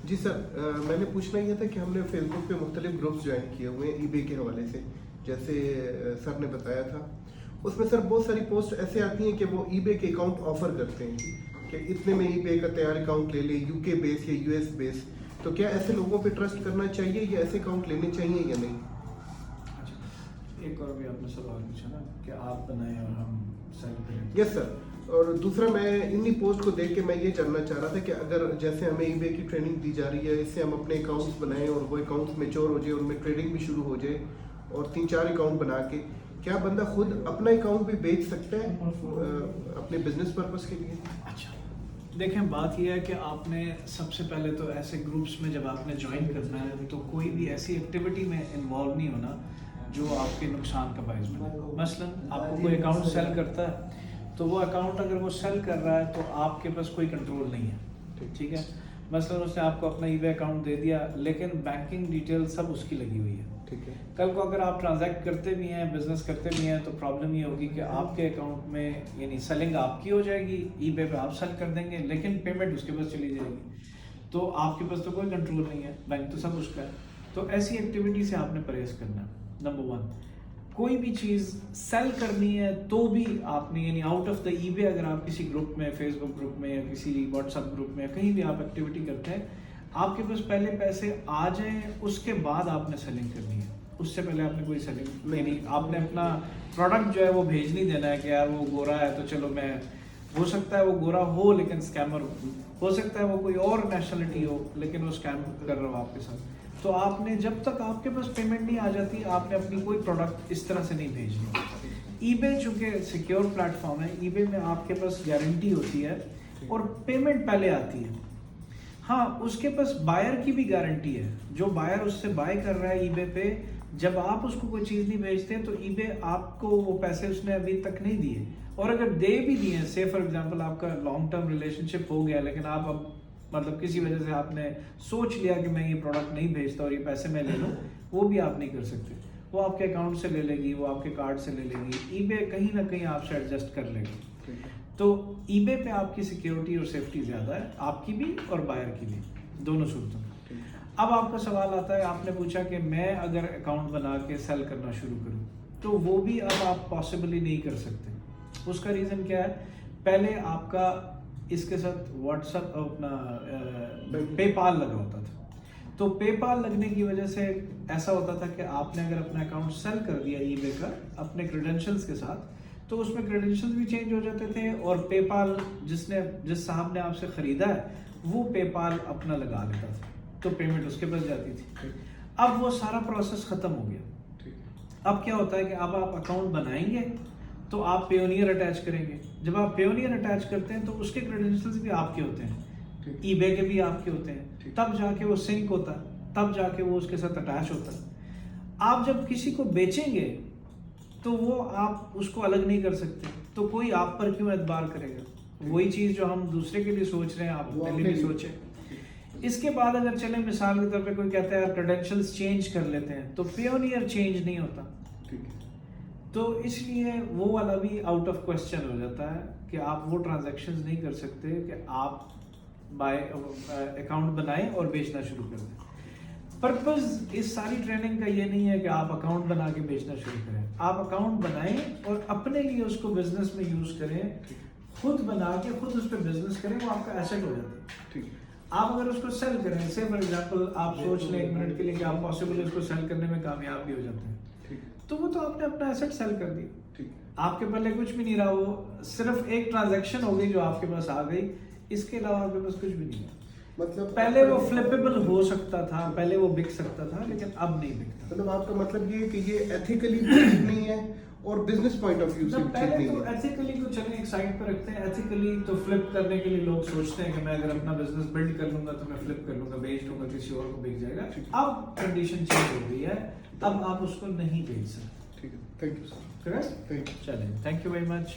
جی سر، میں نے پوچھنا یہ تھا کہ ہم نے فیس بک پہ مختلف گروپس جوائن کیے ہوئے ہیں ای بے کے حوالے سے، جیسے سر نے بتایا تھا. اس میں سر بہت ساری پوسٹ ایسے آتی ہیں کہ وہ ای بے کے اکاؤنٹ آفر کرتے ہیں کہ اتنے میں ای بے کا تیار اکاؤنٹ لے لے، یو کے بیس یا یو ایس بیس. تو کیا ایسے لوگوں پہ ٹرسٹ کرنا چاہیے یا ایسے اکاؤنٹ لینے چاہیے یا نہیں؟ اچھا، ایک اور بھی آپ نے سوال پوچھا نا کہ آپ بنائیں اور ہم سیل کریں. یس سر. اور دوسرا میں انہی پوسٹ کو دیکھ کے میں یہ جاننا چاہ رہا تھا کہ اگر جیسے ہمیں ای بے کی ٹریننگ دی جا رہی ہے، اس سے ہم اپنے اکاؤنٹس بنائیں اور وہ اکاؤنٹس میچور ہو جائے، ان میں ٹریڈنگ بھی شروع ہو جائے اور 3-4 اکاؤنٹ بنا کے، کیا بندہ خود اپنا اکاؤنٹ بھی بیچ سکتا ہے اپنے بزنس پرپس کے لیے؟ اچھا دیکھیں، بات یہ ہے کہ آپ نے سب سے پہلے تو ایسے گروپس میں جب آپ نے جوائن کرنا ہے تو کوئی بھی ایسی ایکٹیویٹی میں انوالو نہیں ہونا جو آپ کے نقصان کا باعث بنے. مثلاً آپ کو کوئی اکاؤنٹ سیل کرتا ہے تو وہ اکاؤنٹ اگر وہ سیل کر رہا ہے تو آپ کے پاس کوئی کنٹرول نہیں ہے. ٹھیک ہے، مثلاً اس نے آپ کو اپنا ای بے اکاؤنٹ دے دیا لیکن بینکنگ ڈیٹیل سب اس کی لگی ہوئی ہے. ٹھیک ہے. کل کو اگر آپ ٹرانزیکٹ کرتے بھی ہیں، بزنس کرتے بھی ہیں، تو پرابلم یہ ہوگی کہ آپ کے اکاؤنٹ میں یعنی سیلنگ آپ کی ہو جائے گی، ای بے پہ آپ سیل کر دیں گے لیکن پیمنٹ اس کے پاس چلی جائے گی. تو آپ کے پاس تو کوئی کنٹرول نہیں ہے، بینک تو سب اس کا ہے. تو ایسی ایکٹیویٹی سے آپ نے پرہیز کرنا ہے. نمبر 1، کوئی بھی چیز سیل کرنی ہے تو بھی آپ نے یعنی آؤٹ آف دا ای بے، اگر آپ کسی گروپ میں، فیس بک گروپ میں یا کسی واٹس ایپ گروپ میں کہیں بھی آپ ایکٹیویٹی کرتے ہیں، آپ کے پاس پہلے پیسے آ جائیں، اس کے بعد آپ نے سیلنگ کرنی ہے. اس سے پہلے آپ نے کوئی سیلنگ یعنی آپ نے اپنا پروڈکٹ جو ہے وہ بھیج نہیں دینا ہے کہ یار وہ گورا ہے تو چلو میں، ہو سکتا ہے وہ گورا ہو لیکن اسکیمر ہو سکتا ہے وہ کوئی اور نیشنلٹی ہو لیکن وہ اسکیم کر رہا ہو آپ کے ساتھ. تو آپ نے جب تک آپ کے پاس پیمنٹ نہیں آ جاتی آپ نے اپنی کوئی پروڈکٹ اس طرح سے نہیں بھیجنی. ای بے چونکہ سیکیور پلیٹ فارم ہے، ای بے میں آپ کے پاس گارنٹی ہوتی ہے اور پیمنٹ پہلے آتی ہے. ہاں، اس کے پاس بائر کی بھی گارنٹی ہے، جو بائر اس سے بائی کر رہا ہے ای بے پہ، جب آپ اس کو کوئی چیز نہیں بھیجتے تو ای بے آپ کو وہ پیسے اس نے ابھی تک نہیں دیے، اور اگر دے بھی دیے، سے فار ایگزامپل آپ کا لانگ ٹرم ریلیشن شپ ہو گیا لیکن آپ اب مطلب کسی وجہ سے آپ نے سوچ لیا کہ میں یہ پروڈکٹ نہیں بھیجتا اور یہ پیسے میں لے لوں، وہ بھی آپ نہیں کر سکتے. وہ آپ کے اکاؤنٹ سے لے لے گی، وہ آپ کے کارڈ سے لے لے گی، ای بے کہیں نہ کہیں آپ سے ایڈجسٹ کر لے گی. تو ای بے پہ آپ کی سیکیورٹی اور سیفٹی زیادہ ہے، آپ کی بھی اور بائر کی بھی، دونوں صورتوں میں. اب آپ کا سوال آتا ہے، آپ نے پوچھا کہ میں اگر اکاؤنٹ بنا کے سیل کرنا شروع کروں تو وہ بھی اب آپ پاسبلی نہیں کر سکتے. اس کا ریزن کیا ہے؟ پہلے آپ کا اس کے ساتھ واٹس ایپ اپنا پے پال لگا ہوتا تھا، تو پے پال لگنے کی وجہ سے ایسا ہوتا تھا کہ آپ نے اگر اپنا اکاؤنٹ سیل کر دیا ای بے کا اپنے کریڈینشلز کے ساتھ تو اس میں کریڈینشلز بھی چینج ہو جاتے تھے، اور پے پال جس صاحب نے آپ سے خریدا ہے وہ پے پال اپنا لگا لیتا تھا تو پیمنٹ اس کے پاس جاتی تھی. اب وہ سارا پروسیس ختم ہو گیا. اب کیا ہوتا ہے کہ اب آپ اکاؤنٹ بنائیں گے تو آپ پیونیئر اٹیچ کریں گے. جب آپ پیونیئر اٹیچ کرتے ہیں تو اس کے کریڈینشلز بھی آپ کے ہوتے ہیں، ای بے کے بھی آپ کے ہوتے ہیں، تب جا کے وہ سنک ہوتا ہے، تب جا کے وہ اس کے ساتھ اٹیچ ہوتا ہے. آپ جب کسی کو بیچیں گے تو وہ آپ اس کو الگ نہیں کر سکتے، تو کوئی آپ پر کیوں اعتبار کرے گا؟ وہی چیز جو ہم دوسرے کے لیے سوچ رہے ہیں آپ اپنے لیے بھی سوچیں. اس کے بعد اگر چلیں مثال کے طور پہ کوئی کہتا ہے یار کریڈینشلز چینج کر لیتے ہیں، تو پیونیئر چینج نہیں ہوتا. تو اس لیے وہ والا بھی آؤٹ آف کوسچن ہو جاتا ہے کہ آپ وہ ٹرانزیکشنز نہیں کر سکتے کہ آپ اکاؤنٹ بنائیں اور بیچنا شروع کر دیں. پرپز اس ساری ٹریننگ کا یہ نہیں ہے کہ آپ اکاؤنٹ بنا کے بیچنا شروع کریں. آپ اکاؤنٹ بنائیں اور اپنے لیے اس کو بزنس میں یوز کریں، خود بنا کے خود اس پہ بزنس کریں، وہ آپ کا ایسٹ ہو جاتا ہے. آپ اگر اس کو سیل کریں، سے فار ایگزامپل آپ سوچ لیں 1 منٹ کے لیے کہ آپ پاسبل اس کو سیل کرنے میں کامیاب بھی ہو جاتے ہیں، تو وہ تو آپ نے اپنا ایسٹ سیل کر دیا. آپ کے پہلے کچھ بھی نہیں رہا، وہ صرف ایک ٹرانزیکشن ہو گئی جو آپ کے پاس آ گئی، اس کے علاوہ آپ کے پاس کچھ بھی نہیں ہے. مطلب پہلے وہ فلپیبل ہو سکتا تھا، پہلے وہ بک سکتا تھا لیکن اب نہیں بکتا. مطلب آپ کا مطلب یہ ہے کہ یہ ایتھیکلی نہیں ہے اور بزنس پوائنٹ آف ویو سے پہلے تو ایتھیکلی تو چلیں ایک سائڈ پہ رکھتے ہیں. ایتھیکلی تو فلپ کرنے کے لیے لوگ سوچتے ہیں کہ میں اگر اپنا بزنس بلڈ کر لوں گا تو میں فلپ کر لوں گا، بیچ لوں گا، کسی اور کو بک جائے گا. اب کنڈیشن چینج ہو گئی ہے، اب آپ اس کو نہیں بیچ سکتے. ٹھیک ہے. Thank you sir. Correct? Thank you. چلیں، تھینک یو ویری مچ.